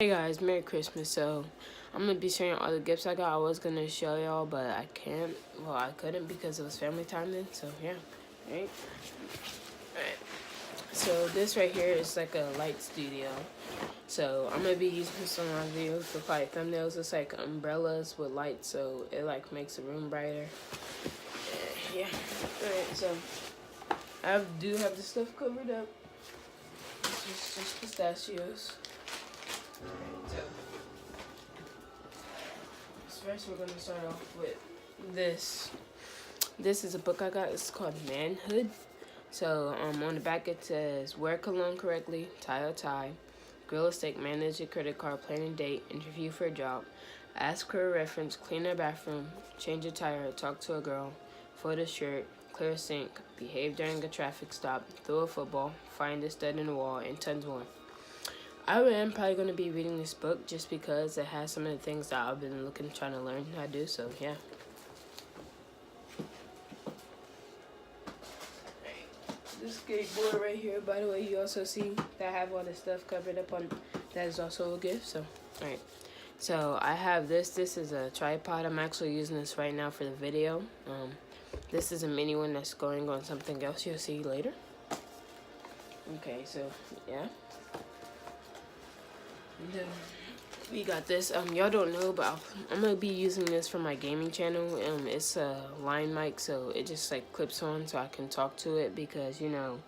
Hey guys, Merry Christmas. So I'm gonna be sharing all the gifts I got. I was gonna show y'all, but I can't. Well, I couldn't because it was family time then. So yeah, alright. So this right here is like a light studio. So I'm gonna be using this on my videos for like thumbnails. It's like umbrellas with lights, so it like makes the room brighter. Yeah. Alright. So I do have the stuff covered up. This is just pistachios. So first we're gonna start off with this. This is a book I got. It's called Manhood. So on the back it says wear cologne correctly, tie a tie, grill a steak, manage a credit card, plan a date, interview for a job, ask for a reference, clean a bathroom, change a tire, talk to a girl, fold a shirt, clear a sink, behave during a traffic stop, throw a football, find a stud in the wall, and tons more. I am probably going to be reading this book just because it has some of the things that I've been trying to learn how to do, so yeah. This skateboard right here, by the way, you also see that I have all the stuff covered up on. That is also a gift, so, alright. So, I have this. This is a tripod. I'm actually using this right now for the video. This is a mini one that's going on something else you'll see later. Okay, so, yeah. Then we got this. Y'all don't know, but I'm gonna be using this for my gaming channel. It's a line mic, so it just like clips on, so I can talk to it because you know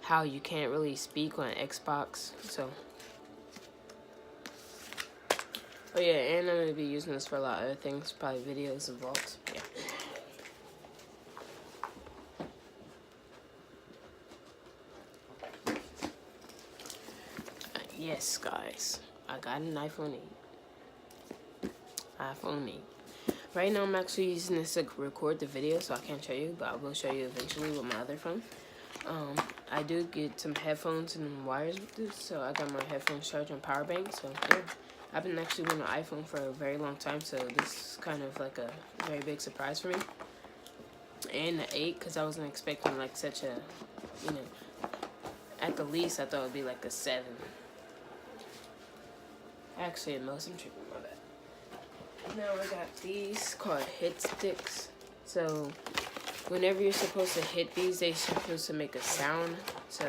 how you can't really speak on Xbox. So, oh yeah, and I'm gonna be using this for a lot of other things, probably videos and vlogs. Yeah. Yes, guys, I got an iPhone 8. iPhone 8. Right now, I'm actually using this to record the video, so I can't show you, but I will show you eventually with my other phone. I do get some headphones and wires with this, so I got my headphones charged on power bank. So yeah, I've been actually with an iPhone for a very long time, so this is kind of like a very big surprise for me. And the 8, because I wasn't expecting like such a, you know, at the least I thought it would be like a 7. Actually, at most I'm tripping, my bad. Now I got these called hit sticks. So whenever you're supposed to hit these, they're supposed to make a sound. So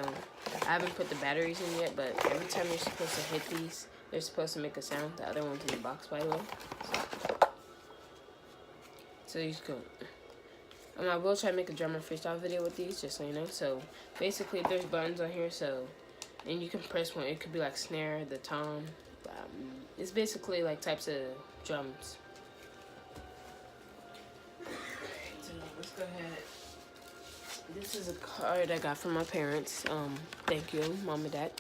I haven't put the batteries in yet, but every time you're supposed to hit these, they're supposed to make a sound. The other one's in the box, by the way. So you just go. I will try to make a drummer freestyle video with these, just so you know. So basically, there's buttons on here, so and you can press one. It could be like snare, the tom. It's basically like types of drums. So let's go ahead. This is a card I got from my parents. Thank you, Mom and Dad.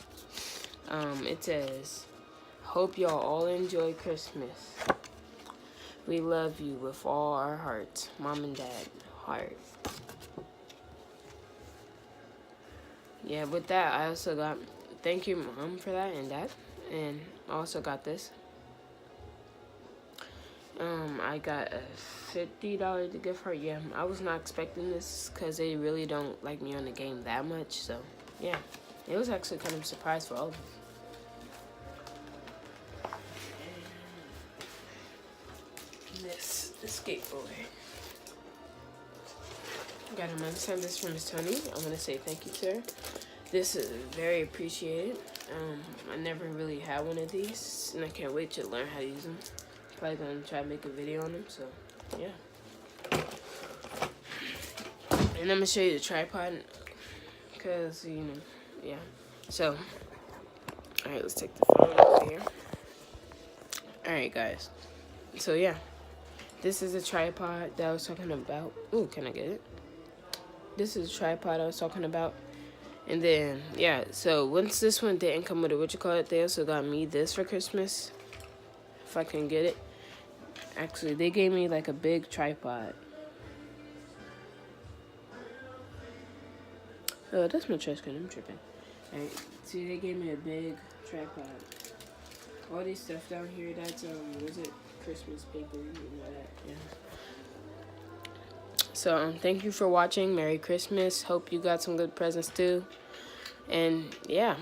It says, "Hope y'all all enjoy Christmas. We love you with all our hearts. Mom and Dad, heart." Yeah, with that, I also got, thank you, Mom, for that, and Dad. And I also got this. I got a $50 gift card. Yeah, I was not expecting this because they really don't like me on the game that much. So, yeah, it was actually kind of a surprise for all of us. This skateboard. Got a month send this from Miss Tony. I want to say thank you, sir. This is very appreciated. I never really had one of these, and I can't wait to learn how to use them. Probably gonna try to make a video on them, so yeah. And I'm gonna show you the tripod, cause you know, yeah. So, all right, let's take the phone over here. All right, guys. So yeah, this is a tripod that I was talking about. Ooh, can I get it? This is a tripod I was talking about. And then, yeah, so once this one didn't come with it, they also got me this for Christmas. If I can get it. Actually, they gave me like a big tripod. Oh, that's my trash can. I'm tripping. Alright, see, they gave me a big tripod. All this stuff down here, that's, was it Christmas paper? You know that, yeah. So, thank you for watching. Merry Christmas. Hope you got some good presents too. And, yeah.